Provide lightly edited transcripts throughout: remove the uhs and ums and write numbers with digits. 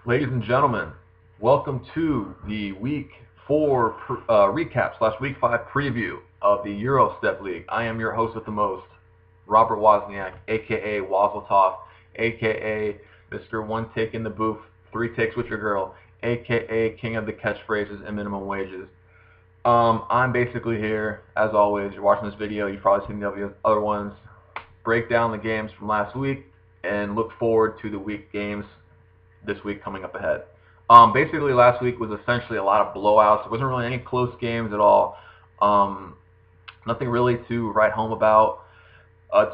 Ladies and gentlemen, welcome to the Week 4 recap / Week 5 preview of the Eurostep League. I am your host with the most, Robert Wozniak, a.k.a. Wazeltoff, a.k.a. Mr. One Take in the Booth, 3 Takes with Your Girl, a.k.a. King of the Catchphrases and Minimum Wages. I'm basically here, as always. You're watching this video, you've probably seen the other ones. Break down the games from last week and look forward to the week games this week coming up ahead. Basically, last week was essentially a lot of blowouts. There wasn't really any close games at all. Nothing really to write home about.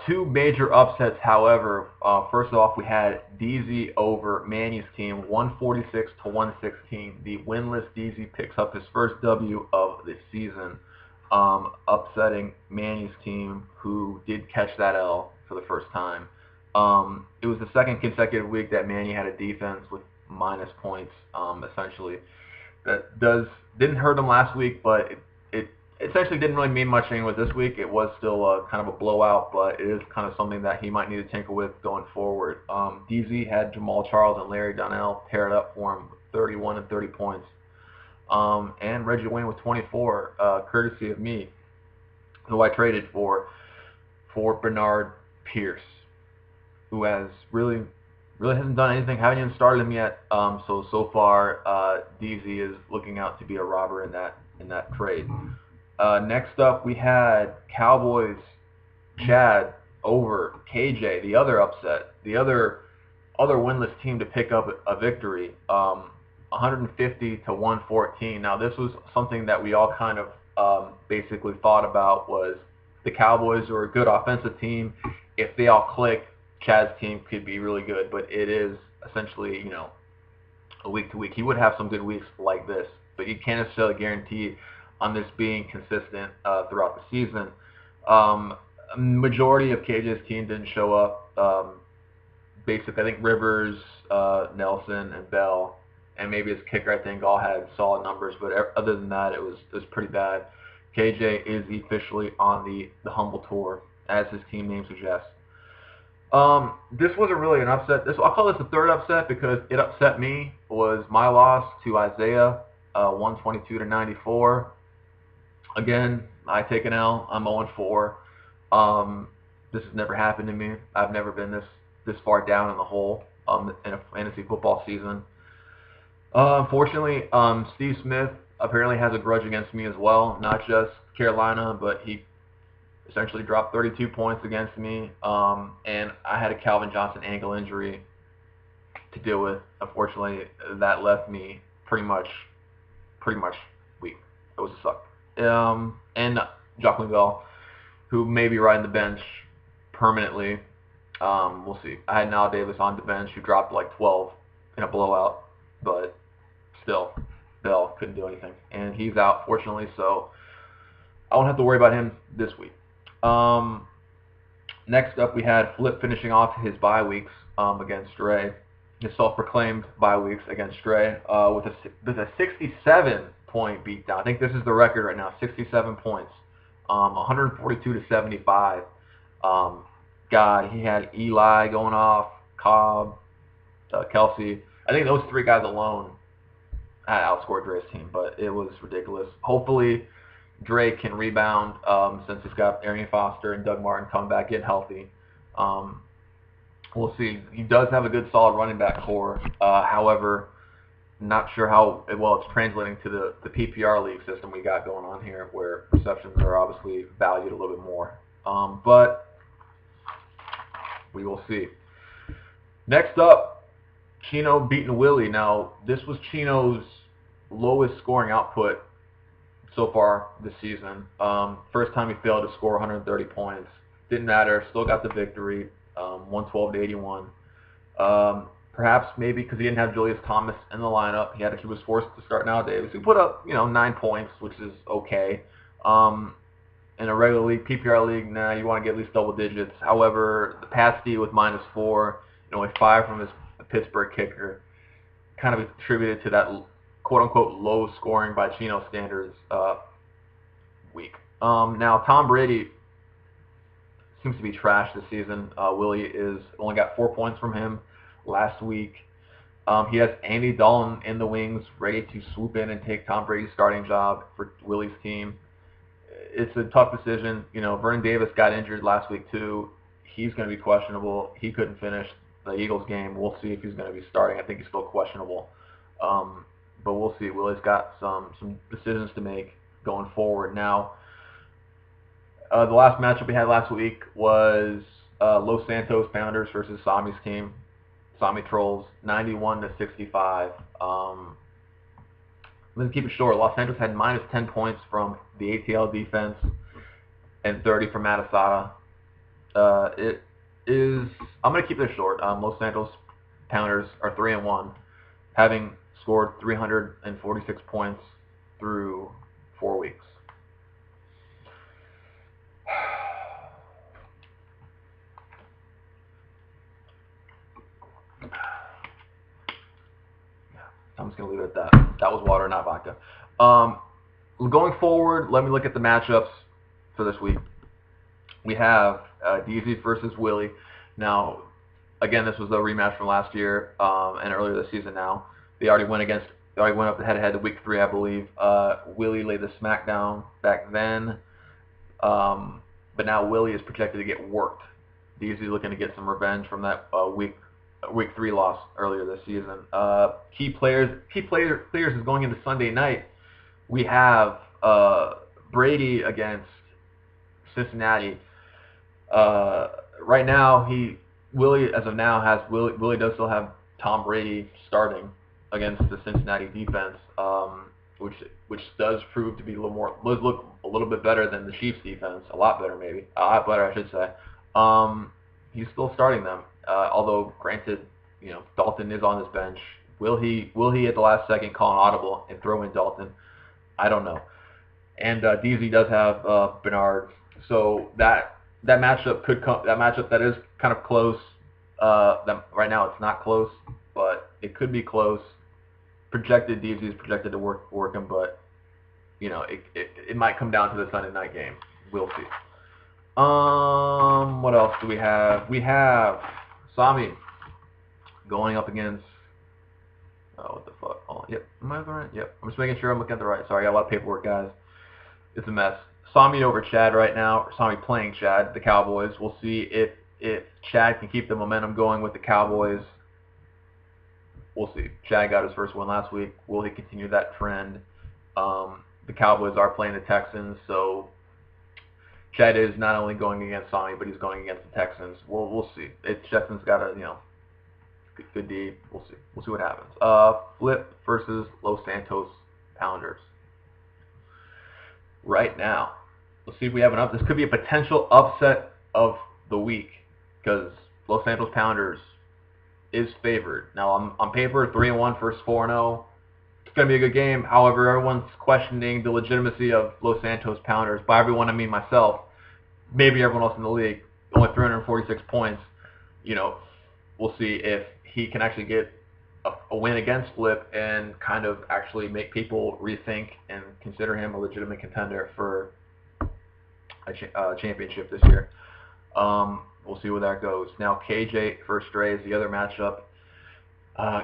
Two major upsets, however. First off, we had DZ over Manny's team, 146-116. The winless DZ picks up his first W of the season, upsetting Manny's team, who did catch that L for the first time. It was the second consecutive week that Manny had a defense with minus points, essentially. That didn't hurt him last week, but it essentially didn't really mean much anyway this week. It was still kind of a blowout, but it is kind of something that he might need to tinker with going forward. DZ had Jamal Charles and Larry Donnell tear it up for him with 31 and 30 points. And Reggie Wayne with 24, courtesy of me, who I traded for Bernard Pierce, who has really hasn't done anything, haven't even started him yet. So far, DZ is looking out to be a robber in that trade. Next up, we had Cowboys Chad over KJ, the other upset, the other winless team to pick up a victory, 150-114. Now, this was something that we all kind of basically thought about, was the Cowboys are a good offensive team. If they all click, Chad's team could be really good, but it is essentially, a week to week. He would have some good weeks like this, but you can't necessarily guarantee on this being consistent throughout the season. Majority of KJ's team didn't show up. Basically, I think Rivers, Nelson, and Bell, and maybe his kicker, I think, all had solid numbers, but other than that, it was pretty bad. KJ is officially on the humble tour, as his team name suggests. This wasn't really an upset. I'll call this the third upset because it upset me. Was my loss to Isaiah, 122-94. Again, I take an L. I'm 0-4. This has never happened to me. I've never been this far down in the hole in a fantasy football season. Unfortunately, Steve Smith apparently has a grudge against me as well. Not just Carolina, but he essentially dropped 32 points against me, and I had a Calvin Johnson ankle injury to deal with. Unfortunately, that left me pretty much weak. It was a suck. And Jacqueline Bell, who may be riding the bench permanently. We'll see. I had Nile Davis on the bench, who dropped like 12 in a blowout, but still, Bell couldn't do anything, and he's out, fortunately, so I won't have to worry about him this week. Next up, we had Flip finishing off his bye weeks against Stray, his self-proclaimed bye weeks against Stray, with a 67-point beatdown. I think this is the record right now, 67 points, 142-75. God, he had Eli going off, Cobb, Kelsey. I think those three guys alone had outscored Dre's team, but it was ridiculous. Hopefully, Dre can rebound since he's got Arian Foster and Doug Martin coming back in healthy. We'll see. He does have a good, solid running back core. However, not sure how well it's translating to the PPR league system we got going on here, where receptions are obviously valued a little bit more. But we will see. Next up, Chino beating Willie. Now, this was Chino's lowest scoring output so far this season. First time he failed to score 130 points. Didn't matter. Still got the victory, 112-81. Perhaps maybe because he didn't have Julius Thomas in the lineup, he was forced to start Nile Davis. He put up 9 points, which is okay. In a regular league, PPR league, you want to get at least double digits. However, the Pats D with -4, only 5 from his Pittsburgh kicker, kind of attributed to that quote-unquote low scoring by Chino standards week. Now, Tom Brady seems to be trash this season. Willie only got 4 points from him last week. He has Andy Dalton in the wings, ready to swoop in and take Tom Brady's starting job for Willie's team. It's a tough decision. Vernon Davis got injured last week too. He's going to be questionable. He couldn't finish the Eagles game. We'll see if he's going to be starting. I think he's still questionable. But we'll see. Willie's got some decisions to make going forward. Now, the last matchup we had last week was Los Santos Pounders versus Sami's team. Sami Trolls, 91-65. I'm going to keep it short. Los Santos had minus 10 points from the ATL defense and 30 from Matasada. I'm going to keep this short. Los Santos Pounders are 3-1, having scored 346 points through 4 weeks. I'm just going to leave it at that. That was water, not vodka. Going forward, let me look at the matchups for this week. We have DZ versus Willie. Now, again, this was a rematch from last year and earlier this season now. They already went up head-to-head to week 3, I believe. Willie laid the smackdown back then. But now Willie is projected to get worked. DZ looking to get some revenge from that week 3 loss earlier this season. Key players is going into Sunday night. We have Brady against Cincinnati. Right now, Willie does still have Tom Brady starting against the Cincinnati defense, which does prove to be look a little bit better than the Chiefs defense. A lot better, maybe. A lot better, I should say. He's still starting them. Although, granted, Dalton is on his bench. Will he at the last second call an audible and throw in Dalton? I don't know. And DZ does have Bernard, so that matchup could come. That matchup that is kind of close. Right now it's not close, but it could be close. DZ is projected to work him, but it might come down to the Sunday night game. We'll see. What else do we have? We have Sami going up against. Oh, what the fuck? Oh, yep. Am I right? Yep. I'm just making sure I'm looking at the right. Sorry, I got a lot of paperwork, guys. It's a mess. Sami over Chad right now. Sami playing Chad, the Cowboys. We'll see if Chad can keep the momentum going with the Cowboys. We'll see. Chad got his first win last week. Will he continue that trend? The Cowboys are playing the Texans, so Chad is not only going against Sami, but he's going against the Texans. We'll see. Texans got a good D. We'll see. We'll see what happens. Flip versus Los Santos Pounders. Right now, let's see if we have this could be a potential upset of the week because Los Santos Pounders is favored. Now, on paper, 3-1 versus 4-0. It's going to be a good game. However, everyone's questioning the legitimacy of Los Santos Pounders. By everyone, I mean myself. Maybe everyone else in the league. Only 346 points. We'll see if he can actually get a win against Flip and kind of actually make people rethink and consider him a legitimate contender for a championship this year. We'll see where that goes. Now, KJ versus Dre is the other matchup.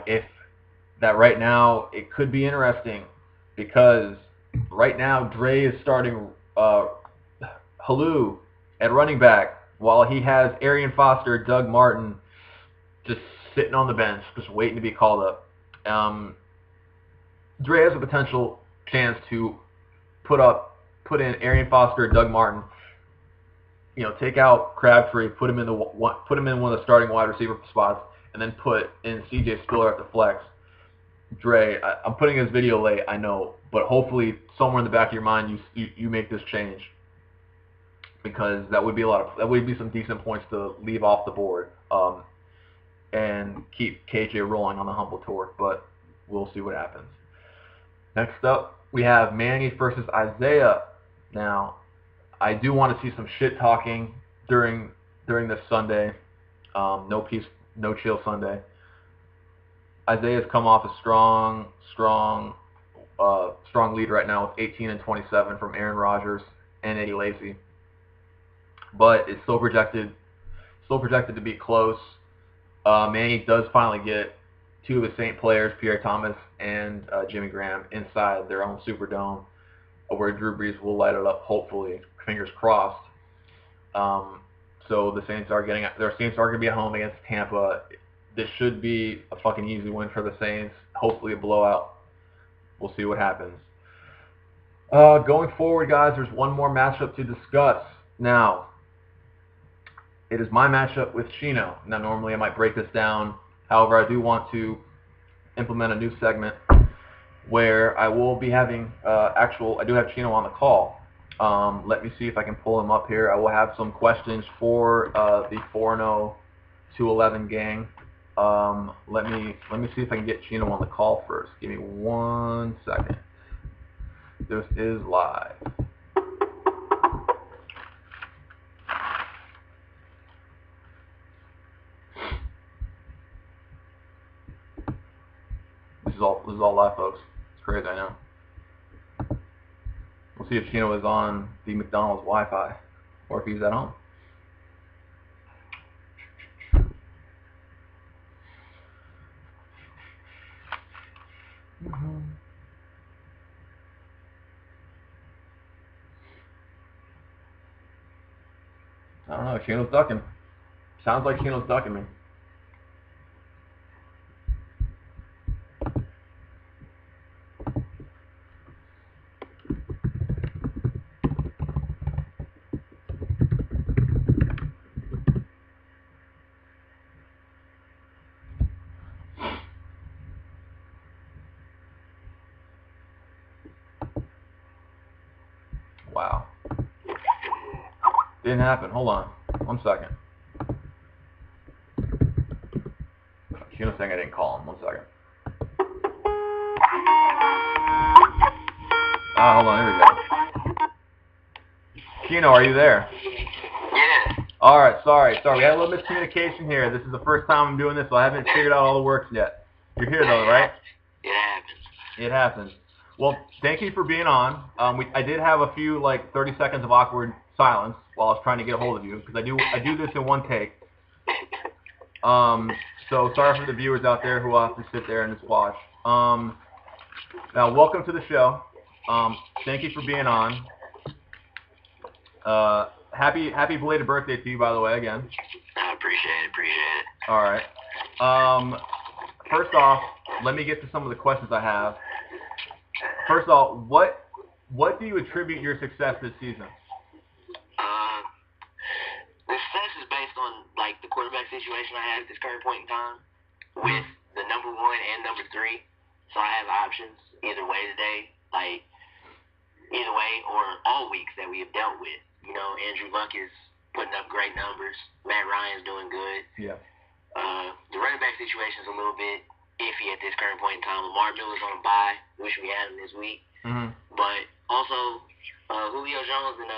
If that right now, it could be interesting because right now Dre is starting Halou at running back while he has Arian Foster, Doug Martin just sitting on the bench, just waiting to be called up. Dre has a potential chance to put in Arian Foster, Doug Martin. Take out Crabtree, put him in one of the starting wide receiver spots, and then put in CJ Spiller at the flex. Dre, I'm putting his video late, I know, but hopefully somewhere in the back of your mind you make this change because that would be some decent points to leave off the board and keep KJ rolling on the humble tour. But we'll see what happens. Next up, we have Manny versus Isaiah. Now, I do want to see some shit talking during this Sunday. No peace, no chill Sunday. Isaiah's come off a strong lead right now with 18-27 from Aaron Rodgers and Eddie Lacy. But it's still projected to be close. Manny does finally get two of the Saint players, Pierre Thomas and Jimmy Graham, inside their own Superdome, where Drew Brees will light it up, hopefully, fingers crossed. So the Saints are going to be at home against Tampa. This should be a fucking easy win for the Saints. Hopefully a blowout. We'll see what happens. Going forward, guys, there's one more matchup to discuss. Now, it is my matchup with Chino. Now, normally I might break this down. However, I do want to implement a new segment where I will be having I do have Chino on the call. Let me see if I can pull him up here. I will have some questions for the 4-0 2-11 gang. Let me see if I can get Chino on the call first. Give me 1 second. This is live. This is all live, folks. It's crazy, I know. We'll see if Chino is on the McDonald's Wi-Fi or if he's at home. I don't know. Chino's ducking. Sounds like Chino's ducking me. Wow. Didn't happen. Hold on. 1 second. Chino's saying I didn't call him. 1 second. Hold on. Here we go. Chino, are you there? Yeah. All right. Sorry. We had a little miscommunication here. This is the first time I'm doing this, so I haven't figured out all the works yet. You're here, though, right? It happens. It happens. Well, thank you for being on. I did have a few 30 seconds of awkward silence while I was trying to get a hold of you because I do this in one take. So sorry for the viewers out there who will have to sit there and just watch. Now, welcome to the show. Thank you for being on. Happy belated birthday to you, by the way, again. I appreciate it. All right. First off, let me get to some of the questions I have. First of all, what do you attribute your success this season? The success is based on the quarterback situation I have at this current point in time with the number 1 and number 3. So I have options either way today, either way or all weeks that we have dealt with. You know, Andrew Luck is putting up great numbers. Matt Ryan's doing good. Yeah. The running back situation is a little bit iffy at this current point in time. Lamar Miller's on a bye. Wish we had him this week. Mm-hmm. But also, Julio Jones and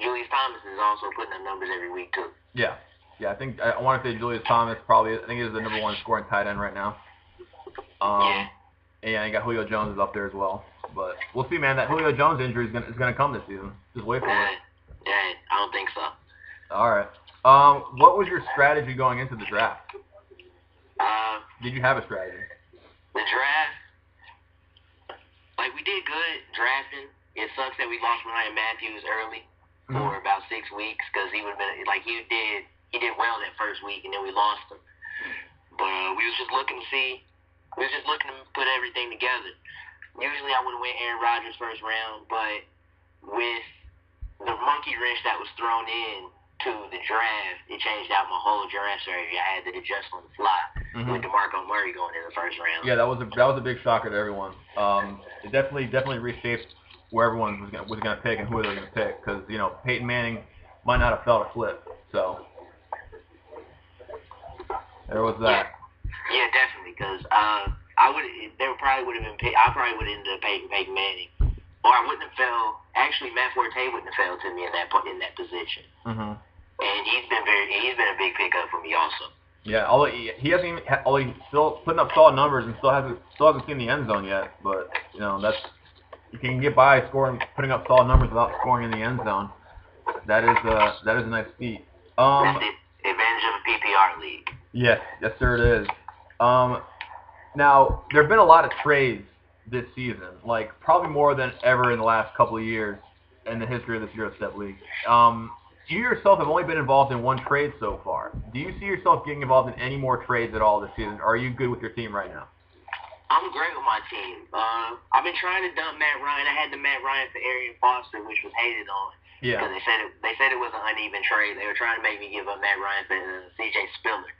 Julius Thomas is also putting up numbers every week too. Yeah. I think I want to say Julius Thomas probably. I think he's the number 1 scoring tight end right now. Yeah. And you got Julio Jones is up there as well. But we'll see, man. That Julio Jones injury is gonna come this season. Just wait for it. Yeah, I don't think so. All right. What was your strategy going into the draft? Did you have a strategy? The draft, we did good drafting. It sucks that we lost Ryan Matthews early for about 6 weeks because he would have been he did well that first week and then we lost him. But we was just looking to put everything together. Usually I would have went Aaron Rodgers first round, but with the monkey wrench that was thrown in to the draft, it changed out my whole draft strategy. I had to adjust on the fly with DeMarco Murray going in the first round. Yeah, that was a big shocker to everyone. It definitely reshaped where everyone was gonna pick and who they were gonna pick because Peyton Manning might not have felt a flip. So there was that. Yeah, definitely because I probably would have ended up picking Peyton Manning, or I wouldn't have fell. Actually, Matt Forte wouldn't have fell to me in that position. Mm-hmm. And he's been a big pickup for me also. Yeah, although he hasn't even, although he's still putting up solid numbers and still hasn't seen the end zone yet. But that's you can get by putting up solid numbers without scoring in the end zone. That is a nice feat. That's the advantage of a PPR league. Yes, sir, it is. Now, there have been a lot of trades this season, like probably more than ever in the last couple of years in the history of this Eurostep League. You yourself have only been involved in one trade so far. Do you see yourself getting involved in any more trades at all this season, or are you good with your team right now? I'm great with my team. I've been trying to dump Matt Ryan. I had the Matt Ryan for Arian Foster, which was hated on. Yeah. Because they said it was an uneven trade. They were trying to make me give up Matt Ryan for C.J. Spiller,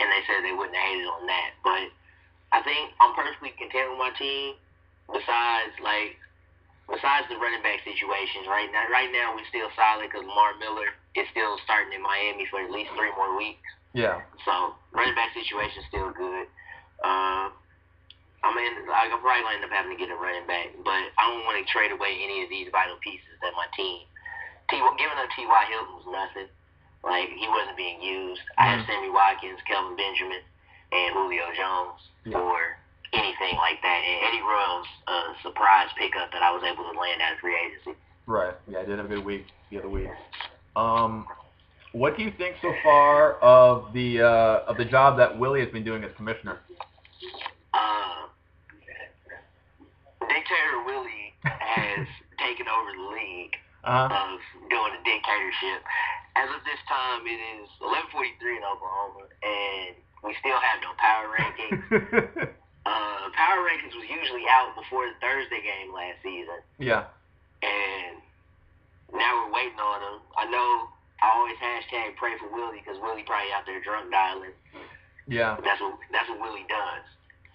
and they said they wouldn't have hated on that. But I think I'm perfectly content with my team. Besides the running back situations, right now we're still solid because Lamar Miller is still starting in Miami for at least 3 more weeks. Yeah. So running back situation is still good. I'm probably going to end up having to get a running back, but I don't want to trade away any of these vital pieces that my team. Giving up T.Y. Hilton was nothing. Like, he wasn't being used. I had Sammy Watkins, Kelvin Benjamin, and Julio Jones for anything like that. And Eddie Royals, surprise pickup that I was able to land out of free agency. Right. Yeah, I did have a good week the other week. What do you think so far of the job that Willie has been doing as commissioner? Dictator Willie has taken over the league of doing a dictatorship. As of this time, it is 11:43 in Oklahoma, and we still have no power rankings. Power rankings was usually out before the Thursday game last season. Yeah. And now we're waiting on them. I know I always hashtag pray for Willie because Willie probably out there drunk dialing. Yeah. That's what Willie does.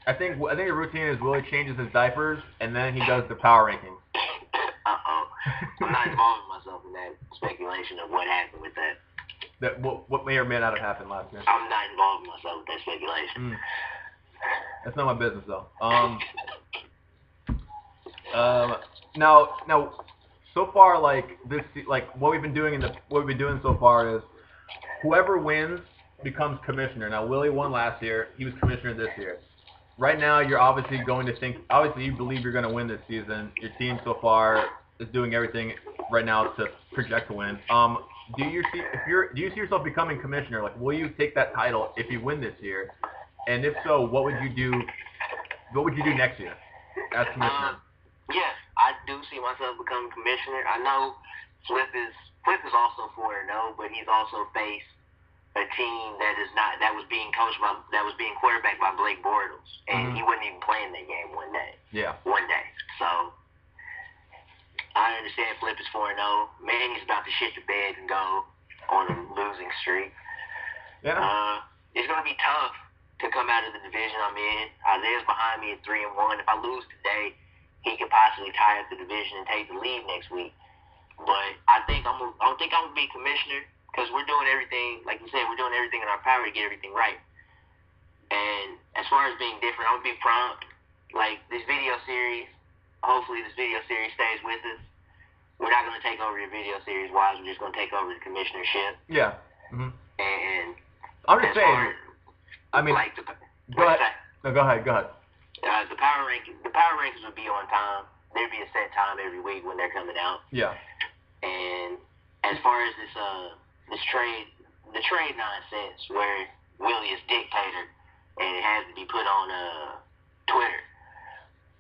I think the routine is Willie changes his diapers and then he does the power rankings. I'm not involving myself in that speculation of what happened with that. What may or may not have happened last year. I'm not involving myself with that speculation. That's not my business though. Now, so far, what we've been doing so far is whoever wins becomes commissioner. Now, Willie won last year; he was commissioner this year. Right now, you're obviously going to think. Obviously, you believe you're going to win this season. Your team so far is doing everything right now to project to win. Do you see yourself becoming commissioner? Like, will you take that title if you win this year? And if so, what would you do? What would you do next year as commissioner? Yes, I do see myself becoming commissioner. I know Flip is also 4-0, but he's also faced a team that was being quarterbacked by Blake Bortles, and he wasn't even playing that game one day. Yeah. One day. So I understand Flip is 4-0. Manny's about to shit the bed and go on a losing streak. Yeah. It's gonna be tough to come out of the division I'm in. Isaiah's behind me at 3-1. If I lose today, he could possibly tie up the division and take the lead next week. But I think I'm gonna be commissioner because we're doing everything, like you said, we're doing everything in our power to get everything right. And as far as being different, I'm gonna be prompt. Like this video series, hopefully this video series stays with us. We're not gonna take over your video series wise. We're just gonna take over the commissionership. Yeah. And I'm just saying. I mean, like go ahead. No, go ahead. The power rankings would be on time. There'd be a set time every week when they're coming out. Yeah. And as far as the trade nonsense where Willie is dictator and it has to be put on Twitter.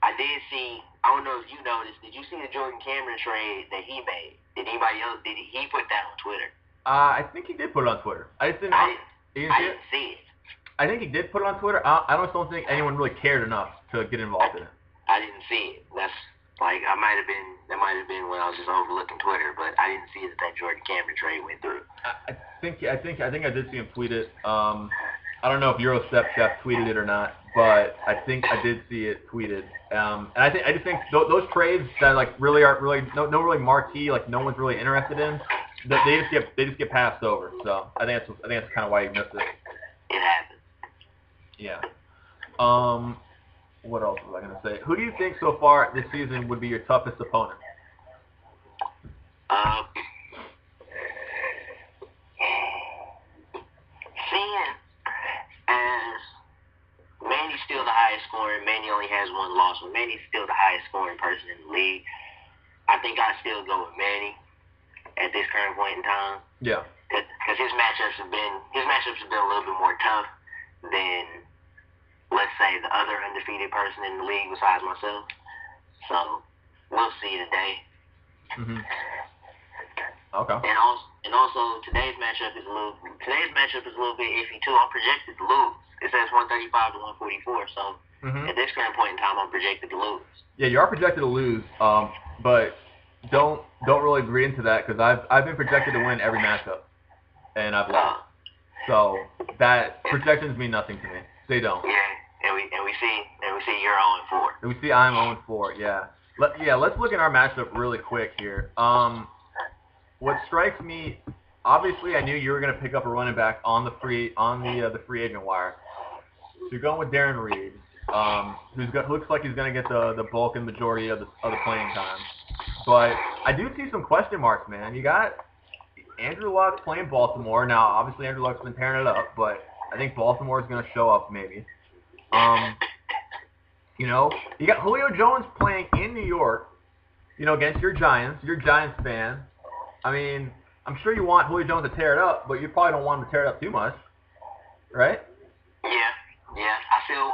I did see. I don't know if you noticed. Did you see the Jordan Cameron trade that he made? Did anybody else? Did he put that on Twitter? I think he did put it on Twitter. I didn't see it. I think he did put it on Twitter. I don't think anyone really cared enough to get involved in it. I didn't see it. That's like that might have been when I was just overlooking Twitter, but I didn't see that Jordan Cameron trade went through. I think I did see him tweet it. I don't know if Eurostep tweeted it or not, but I think I did see it tweeted. And I just think those trades that really aren't really no really marquee, like no one's really interested in, they just get passed over. So I think that's kind of why you missed it. It happens. Yeah. What else was I going to say? Who do you think so far this season would be your toughest opponent? Seeing as Manny's still the highest scoring, Manny only has one loss, but Manny's still the highest scoring person in the league. I think I'd still go with Manny at this current point in time. Yeah. Because his matchups have been a little bit more tough than let's say, the other undefeated person in the league besides myself. So we'll see today. Mm-hmm. Okay. And also today's matchup is a little bit iffy too. I'm projected to lose. It says 135 to 144. So at this current point in time, I'm projected to lose. Yeah, you are projected to lose. But don't really agree into that because I've been projected to win every matchup, and I've lost. So that projections mean nothing to me. They don't. Yeah, and we see you're 0-4. And we see I'm 0-4. Yeah. Let's look at our matchup really quick here. What strikes me, obviously, I knew you were going to pick up a running back on the free agent wire. So you're going with Darren Reeves, who looks like he's going to get the bulk and majority of the playing time. But I do see some question marks, man. You got Andrew Luck playing Baltimore. Now, obviously, Andrew Luck's been tearing it up, but I think Baltimore is going to show up maybe. You got Julio Jones playing in New York, against your Giants. You're a Giants fan. I mean, I'm sure you want Julio Jones to tear it up, but you probably don't want him to tear it up too much, right? Yeah.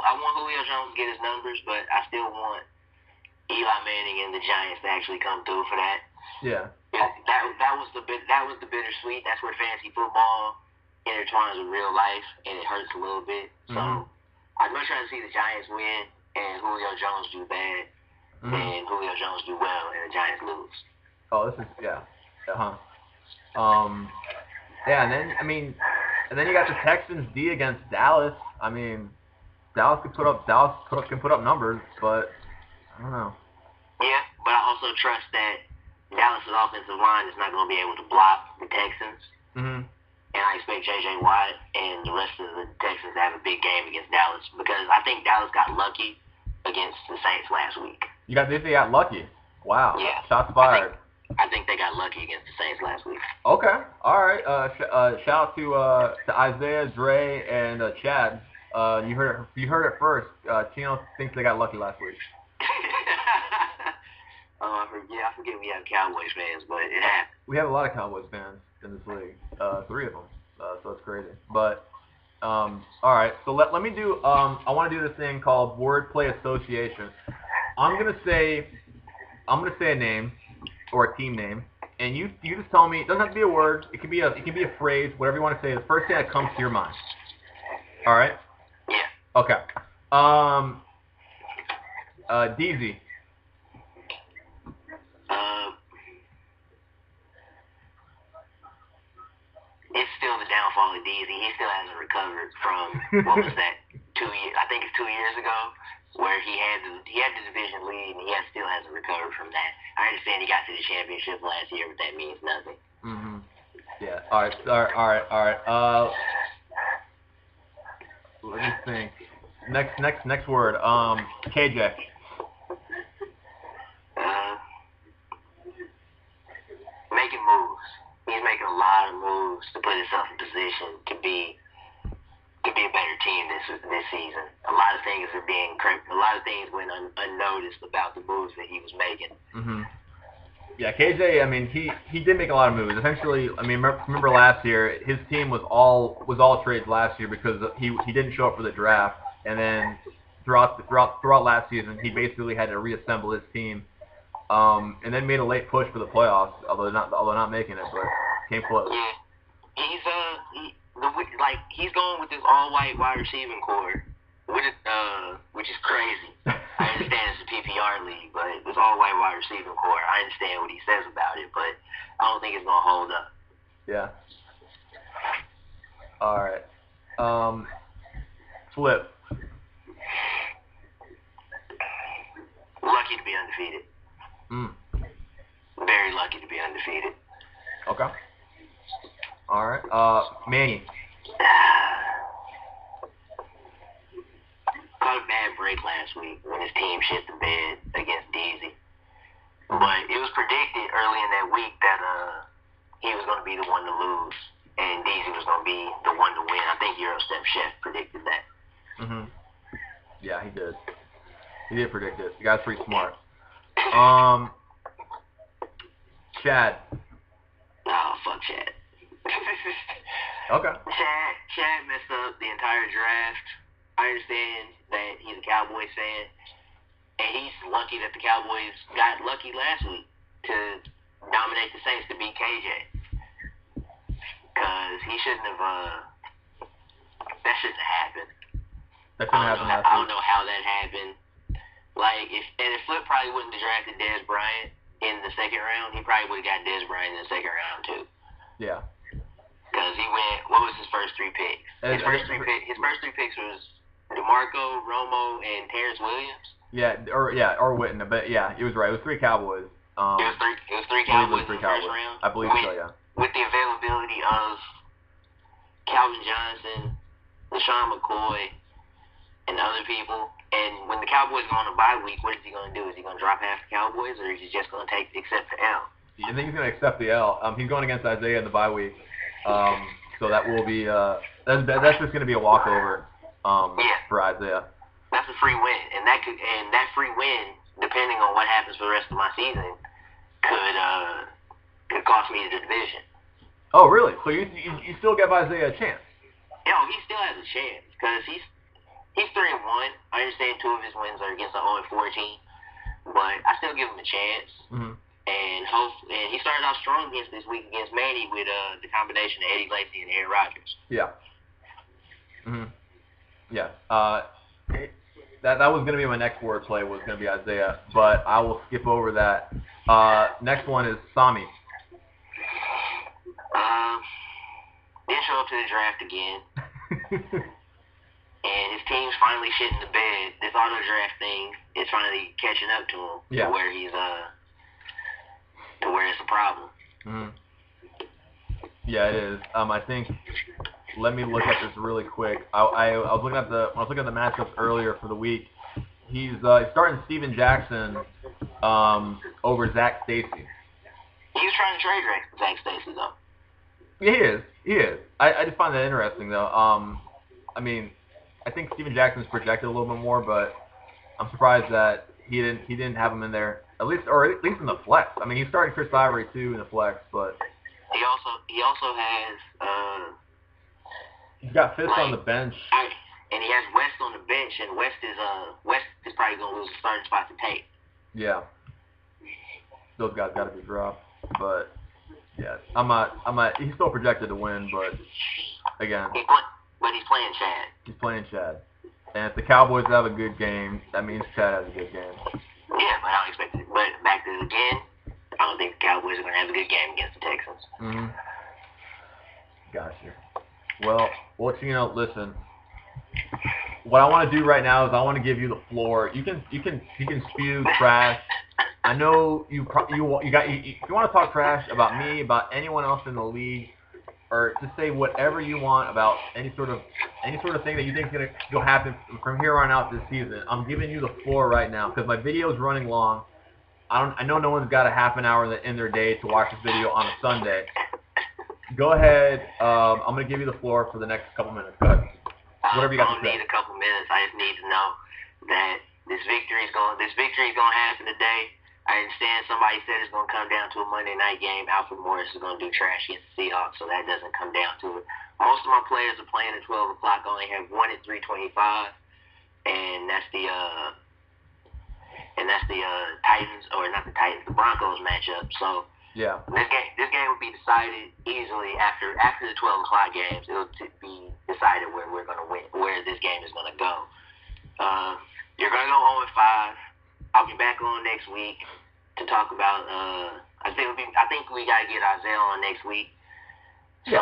I want Julio Jones to get his numbers, but I still want Eli Manning and the Giants to actually come through for that. Yeah. That was the bittersweet. That's where fantasy football intertwines with real life, and it hurts a little bit. So I'd much rather see the Giants win and Julio Jones do bad than Julio Jones do well and the Giants lose. Oh, this is and then you got the Texans D against Dallas. I mean, Dallas can put up numbers, but I don't know. Yeah, but I also trust that Dallas' offensive line is not going to be able to block the Texans. And I expect J.J. Watt and the rest of the Texans to have a big game against Dallas because I think Dallas got lucky against the Saints last week. They got lucky. Wow. Yeah. Shots fired. I think they got lucky against the Saints last week. Okay. All right. Shout out to Isaiah, Dre, and Chad. You heard it first. Chino thinks they got lucky last week. I forget we have Cowboys fans, but it happened. We have a lot of Cowboys fans in this league. 3 of them. So it's crazy. But all right. So let me do. I want to do this thing called wordplay association. I'm gonna say a name or a team name, and you just tell me. It doesn't have to be a word. It can be a phrase, whatever you want to say. The first thing that comes to your mind. All right. Yeah. Okay. DZ. It's still the downfall of DZ. He still hasn't recovered from what was that 2 years? I think it's 2 years ago, where he had the division lead, and still hasn't recovered from that. I understand he got to the championship last year, but that means nothing. Yeah. All right. Let me think. Next word. KJ. Making moves. He's making a lot of moves to put himself in position to be a better team this season. A lot of things went unnoticed about the moves that he was making. Yeah, KJ. I mean, he did make a lot of moves. Essentially, I mean, remember last year, his team was all trades last year because he didn't show up for the draft, and then throughout last season, he basically had to reassemble his team, and then made a late push for the playoffs, although not making it, but came close. Yeah, he's going with this all-white wide receiving core, which is crazy. I understand it's a PPR league, but it's all-white wide receiving core. I understand what he says about it, but I don't think it's gonna hold up. Yeah. All right. Flip. Lucky to be undefeated. Very lucky to be undefeated. Okay. All right. Manny. Caught a bad break last week when his team shit the bed against DZ. But it was predicted early in that week that he was going to be the one to lose and DZ was going to be the one to win. I think Eurostep Chef predicted that. Yeah, he did. He did predict it. The guy's pretty smart. Chad. Oh, fuck Chad. Okay. Chad messed up the entire draft. I understand that he's a Cowboys fan, and he's lucky that the Cowboys got lucky last week to dominate the Saints to beat KJ. Because he shouldn't have, that shouldn't have happened. That shouldn't happen last week. I don't know how that happened. Like, if Flip probably wouldn't have drafted Dez Bryant in the second round, he probably would have got Dez Bryant in the second round, too. Yeah. Because he went, what was his first three picks? His first three picks was DeMarco, Romo, and Terrence Williams. Or Witten, but yeah, he was right. It was 3 Cowboys. It was three Cowboys in the first round. I believe so, yeah. With the availability of Calvin Johnson, LaShawn McCoy, and other people. And when the Cowboys go on a bye week, what is he going to do? Is he going to drop half the Cowboys, or is he just going to accept the L? I think he's going to accept the L. He's going against Isaiah in the bye week. So that will be that's just going to be a walkover for Isaiah. That's a free win, and that free win, depending on what happens for the rest of my season, could cost me the division. Oh, really? So you still give Isaiah a chance? Yo, he still has a chance because he's 3-1. I understand 2 of his wins are against the 0-4 team, but I still give him a chance. Mm-hmm. And he started off strong against this week against Manny with the combination of Eddie Lacy and Aaron Rodgers. Yeah. Mhm. Yeah. That was going to be my next word play, was going to be Isaiah, but I will skip over that. Next one is Sami. Didn't show up to the draft again. And his team's finally shitting the bed. This auto draft thing is finally catching up to him. Yeah. To where he's to where it's a problem. Mm-hmm. Yeah, it is. I think. Let me look at this really quick. I was looking at the matchups earlier for the week. He's starting Steven Jackson over Zach Stacy. He was trying to trade Zach Stacy though. Yeah, he is. I just find that interesting though. I mean, I think Steven Jackson's projected a little bit more, but I'm surprised that he didn't have him in there at least in the flex. I mean, he started Chris Ivory too in the flex, but he also has he's got Fitz on the bench, and he has West on the bench, and West is probably gonna lose a starting spot to Tate. Yeah, those guys got to be dropped, but yeah, I'm not. He's still projected to win, but again, he's playing Chad. He's playing Chad. And if the Cowboys have a good game, that means Chad has a good game. Yeah, but I don't expect it. But back to it again, I don't think the Cowboys are going to have a good game against the Texans. Mm-hmm. Gotcha. Well, listen. What I want to do right now is I want to give you the floor. You can spew trash. I know if you want to talk trash about me, about anyone else in the league, or just say whatever you want about any sort of thing that you think is going to happen from here on out this season. I'm giving you the floor right now because my video is running long. I know no one's got a half an hour in their day to watch this video on a Sunday. Go ahead. I'm going to give you the floor for the next couple minutes. Go ahead. Whatever you got to say. I don't need a couple minutes. I just need to know that this victory is going to happen today. I understand somebody said it's going to come down to a Monday night game. Alfred Morris is going to do trash against the Seahawks, so that doesn't come down to it. Most of my players are playing at 12 o'clock. I only have one at 3:25, and that's the Titans, or not the Titans, the Broncos matchup. So yeah, this game will be decided easily after the 12 o'clock games. It'll be decided where we're going to win, where this game is going to go. You're going to go 0-5. I'll be back on next week to talk about. I think we gotta get Isaiah on next week, so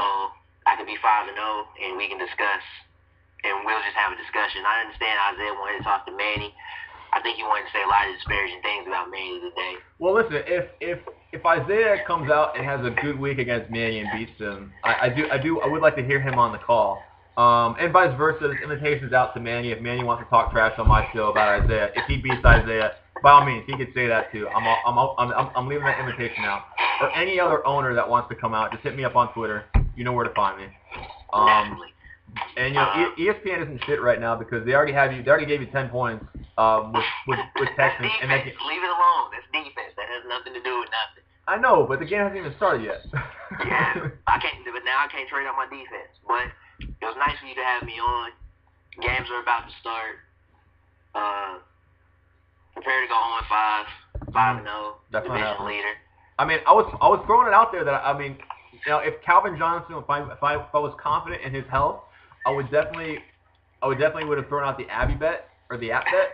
I can be 5-0 and we can discuss, and we'll just have a discussion. I understand Isaiah wanted to talk to Manny. I think he wanted to say a lot of disparaging things about Manny today. Well, listen, if Isaiah comes out and has a good week against Manny and beats him, I would like to hear him on the call. And vice versa, this invitation's out to Manny. If Manny wants to talk trash on my show about Isaiah, if he beats Isaiah, by all means, he could say that too. I'm leaving that invitation out. Or any other owner that wants to come out, just hit me up on Twitter. You know where to find me. And ESPN isn't shit right now because they already have you. They already gave you 10 points with Texans. And leave it alone. That's defense. That has nothing to do with nothing. I know, but the game hasn't even started yet. Yeah, but now I can't trade out my defense. But it was nice for you to have me on. games are about to start. Prepare to go 0-5, 5-0. Division leader. I mean, I was throwing it out there that if Calvin Johnson, if I was confident in his health, I would definitely would have thrown out the Abby bet or the app bet.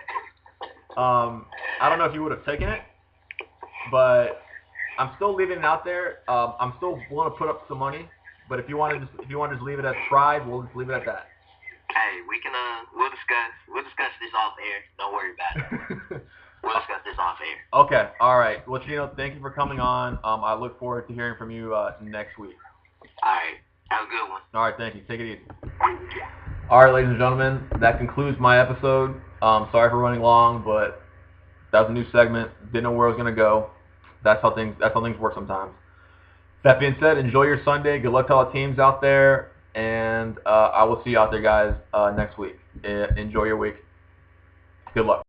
I don't know if you would have taken it, but I'm still leaving it out there. I'm still willing to put up some money, but if you want to just leave it as tried, we'll just leave it at that. Hey, we can we'll discuss this off air. Don't worry about it. We'll discuss this off air. Okay, all right. Well, Chino, thank you for coming on. I look forward to hearing from you next week. All right, have a good one. All right, thank you. Take it easy. All right, ladies and gentlemen, that concludes my episode. Sorry for running long, but that was a new segment. Didn't know where I was gonna go. That's how things work sometimes. That being said, enjoy your Sunday. Good luck to all the teams out there, and I will see you out there, guys, next week. Enjoy your week. Good luck.